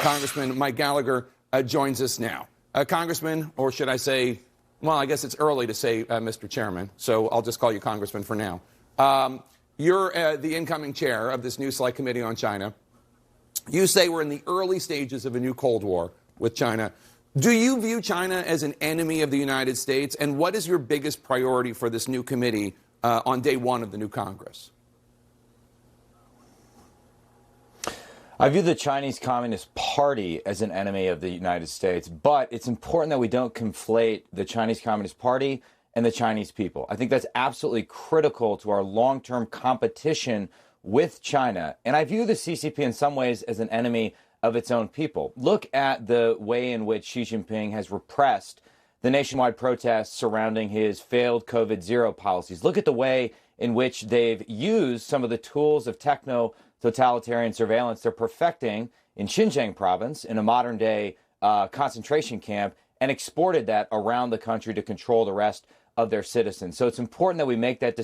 Congressman Mike Gallagher joins us now. Congressman, or should I say, well, I guess it's early to say Mr. Chairman, so I'll just call you Congressman for now. You're the incoming chair of this new Select Committee on China. You say we're in the early stages of a new Cold War with China. Do you view China as an enemy of the United States? And what is your biggest priority for this new committee on day one of the new Congress? I view the Chinese Communist Party as an enemy of the United States, but it's important that we don't conflate the Chinese Communist Party and the Chinese people. I think that's absolutely critical to our long-term competition with China. And I view the CCP in some ways as an enemy of its own people. Look at the way in which Xi Jinping has repressed the nationwide protests surrounding his failed COVID-0 policies. Look at the way in which they've used some of the tools of totalitarian surveillance they're perfecting in Xinjiang province in a modern-day concentration camp and exported that around the country to control the rest of their citizens. So it's important that we make that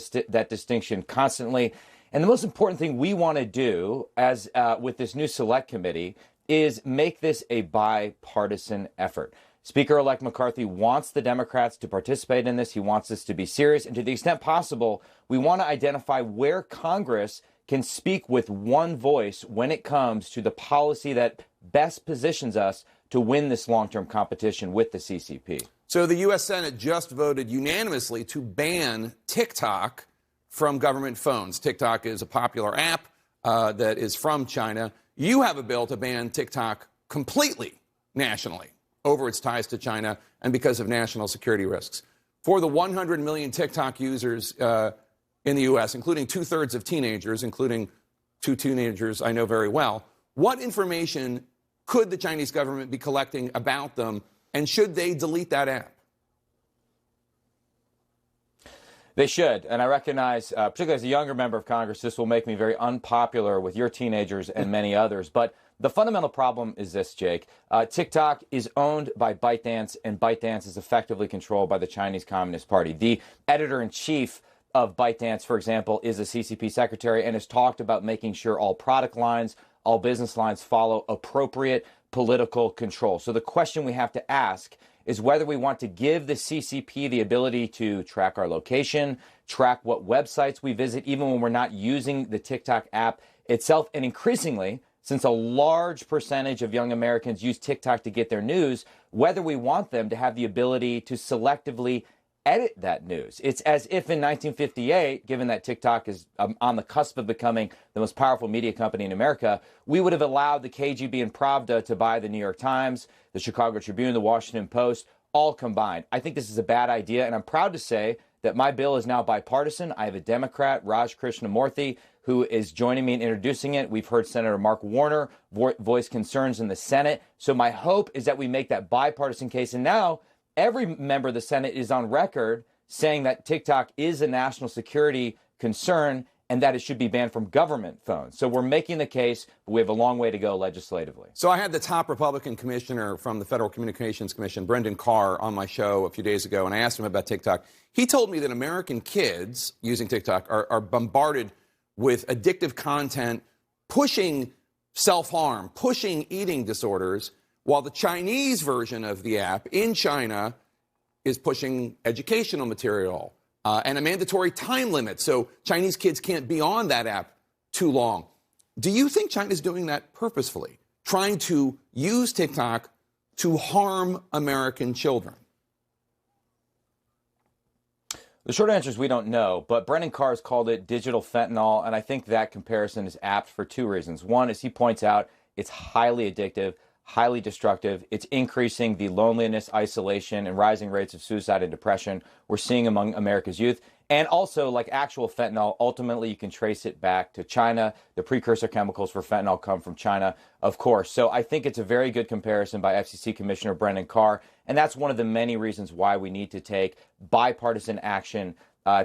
distinction constantly. And the most important thing we want to do as with this new select committee is make this a bipartisan effort. Speaker-elect McCarthy wants the Democrats to participate in this. He wants this to be serious. And to the extent possible, we want to identify where Congress can speak with one voice when it comes to the policy that best positions us to win this long-term competition with the CCP. So the U.S. Senate just voted unanimously to ban TikTok from government phones. TikTok is a popular app that is from China. You have a bill to ban TikTok completely nationally over its ties to China and because of national security risks. For the 100 million TikTok users in the U.S., including two-thirds of teenagers, including two teenagers I know very well, what information could the Chinese government be collecting about them, and should they delete that app? They should, and I recognize, particularly as a younger member of Congress, this will make me very unpopular with your teenagers and many others. But the fundamental problem is this, Jake. TikTok is owned by ByteDance, and ByteDance is effectively controlled by the Chinese Communist Party. The editor-in-chief of ByteDance, for example, is a CCP secretary and has talked about making sure all product lines, all business lines follow appropriate political control. So the question we have to ask is whether we want to give the CCP the ability to track our location, track what websites we visit, even when we're not using the TikTok app itself. And increasingly, since a large percentage of young Americans use TikTok to get their news, whether we want them to have the ability to selectively edit that news. It's as if in 1958, given that TikTok is on the cusp of becoming the most powerful media company in America, we would have allowed the KGB and Pravda to buy the New York Times, the Chicago Tribune, the Washington Post, all combined. I think this is a bad idea, and I'm proud to say that my bill is now bipartisan. I have a Democrat, Raj Krishnamurthy, who is joining me in introducing it. We've heard Senator Mark Warner voice concerns in the Senate. So my hope is that we make that bipartisan case. And now every member of the Senate is on record saying that TikTok is a national security concern and that it should be banned from government phones. So we're making the case, but we have a long way to go legislatively. So I had the top Republican commissioner from the Federal Communications Commission, Brendan Carr, on my show a few days ago, and I asked him about TikTok. He told me that American kids using TikTok are bombarded with addictive content, pushing self-harm, pushing eating disorders, while the Chinese version of the app in China is pushing educational material and a mandatory time limit, so Chinese kids can't be on that app too long. Do you think China's doing that purposefully, trying to use TikTok to harm American children? The short answer is we don't know, but Brendan Carr has called it digital fentanyl, and I think that comparison is apt for two reasons. One, as he points out, it's highly addictive, highly destructive. It's increasing the loneliness, isolation, and rising rates of suicide and depression we're seeing among America's youth. And also, like actual fentanyl, ultimately you can trace it back to China. The precursor chemicals for fentanyl come from China, of course. So I think it's a very good comparison by FCC Commissioner Brendan Carr. And that's one of the many reasons why we need to take bipartisan action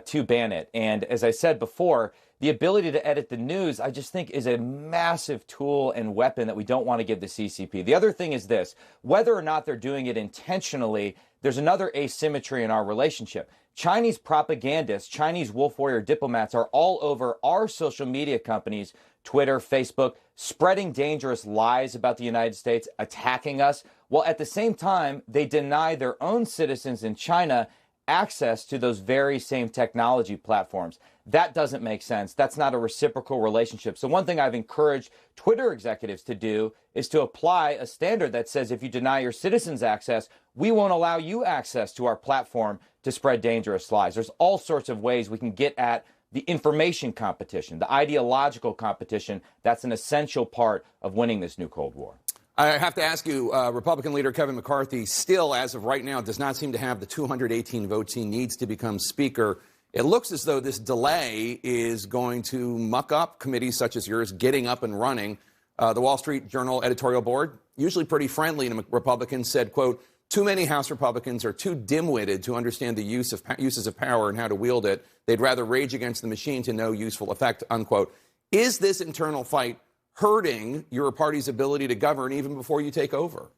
to ban it. And as I said before, the ability to edit the news, I just think, is a massive tool and weapon that we don't want to give the CCP. The other thing is this: whether or not they're doing it intentionally, there's another asymmetry in our relationship. Chinese propagandists, Chinese wolf warrior diplomats are all over our social media companies Twitter, Facebook, spreading dangerous lies about the United States, attacking us, while at the same time, they deny their own citizens in China access to those very same technology platforms. That doesn't make sense. That's not a reciprocal relationship. So one thing I've encouraged Twitter executives to do is to apply a standard that says if you deny your citizens access, we won't allow you access to our platform to spread dangerous lies. There's all sorts of ways we can get at the information competition, the ideological competition. That's an essential part of winning this new Cold War. I have to ask you, Republican leader Kevin McCarthy still, as of right now, does not seem to have the 218 votes he needs to become Speaker. It looks as though this delay is going to muck up committees such as yours getting up and running. The Wall Street Journal editorial board, usually pretty friendly to Republicans, said, quote, too many House Republicans are too dim-witted to understand the uses of power and how to wield it. They'd rather rage against the machine to no useful effect, unquote. Is this internal fight hurting your party's ability to govern even before you take over?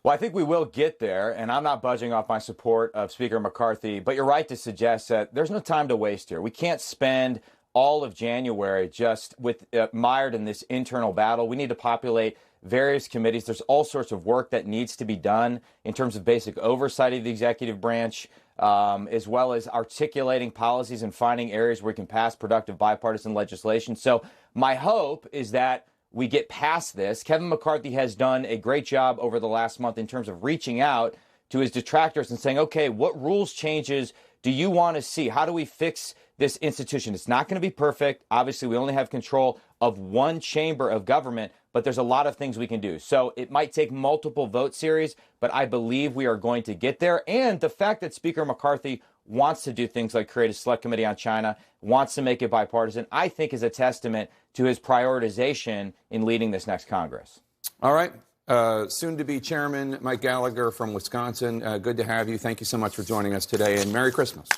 Well, I think we will get there, and I'm not budging off my support of Speaker McCarthy, but you're right to suggest that there's no time to waste here. We can't spend all of January just mired in this internal battle. We need to populate various committees. There's all sorts of work that needs to be done in terms of basic oversight of the executive branch, as well as articulating policies and finding areas where we can pass productive bipartisan legislation. So my hope is that we get past this. Kevin McCarthy has done a great job over the last month in terms of reaching out to his detractors and saying, okay, what rules changes do you want to see? How do we fix this institution? It's not going to be perfect. Obviously, we only have control of one chamber of government, but there's a lot of things we can do. So it might take multiple vote series, but I believe we are going to get there. And the fact that Speaker McCarthy wants to do things like create a select committee on China, wants to make it bipartisan, I think is a testament to his prioritization in leading this next Congress. All right. Soon-to-be Chairman Mike Gallagher from Wisconsin. Good to have you. Thank you so much for joining us today, and Merry Christmas.